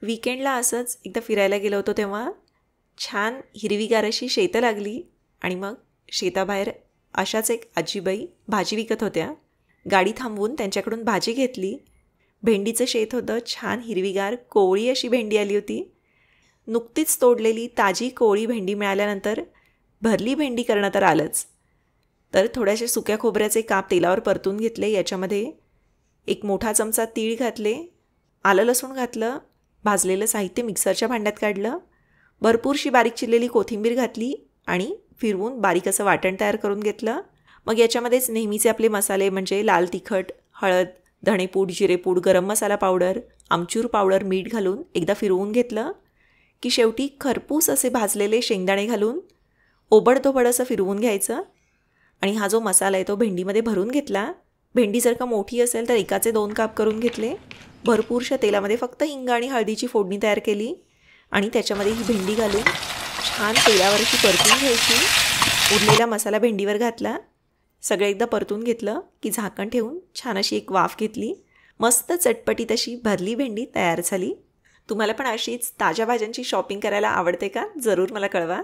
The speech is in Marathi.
वीकेंडला असंच एकदा फिरायला गेलो होतो तेव्हा छान हिरवीगार अशी शेतं लागली आणि मग शेताबाहेर अशाच एक आजीबाई भाजी विकत होत्या. गाडी थांबवून त्यांच्याकडून भाजी घेतली. भेंडीचं शेत होतं, छान हिरवीगार कोवळी अशी भेंडी आली होती. नुकतीच तोडलेली ताजी कोवळी भेंडी मिळाल्यानंतर भरली भेंडी करणं तर आलंच. तर थोड्याशा सुक्या खोबऱ्याचे काप तेलावर परतून घेतले. याच्यामध्ये एक मोठा चमचा तीळ घातले, आलं लसूण घातलं, भाजलेलं साहित्य मिक्सरच्या भांड्यात काढलं, भरपूरशी बारीक चिरलेली कोथिंबीर घातली आणि फिरवून बारीक असं वाटण तयार करून घेतलं. मग याच्यामध्येच नेहमीचे आपले मसाले म्हणजे लाल तिखट, हळद, धणेपूड, जिरेपूड, गरम मसाला पावडर, आमचूर पावडर, मीठ घालून एकदा फिरवून घेतलं की शेवटी खरपूस असे भाजलेले शेंगदाणे घालून ओबडधोबड असं फिरवून घ्यायचं. आणि हा जो मसाला आहे तो भेंडीमध्ये भरून घेतला. भेंडी जर का मोठी असेल तर एकाचे 2 काप करून घेतले. भरपूरशा तेलामध्ये फक्त हिंग आणि हळदीची फोडणी तयार केली आणि त्याच्यामध्ये ही भेंडी घालून छान तेलावर अशी परतून घ्यायची. उरलेला मसाला भेंडीवर घातला, सगळं एकदा परतून घेतलं की झाकण ठेवून छान अशी एक वाफ घेतली. मस्त चटपटीत अशी भरली भेंडी तयार झाली. तुम्हाला पण अशीच ताज्या भाज्यांची शॉपिंग करायला आवडते का? जरूर मला कळवा.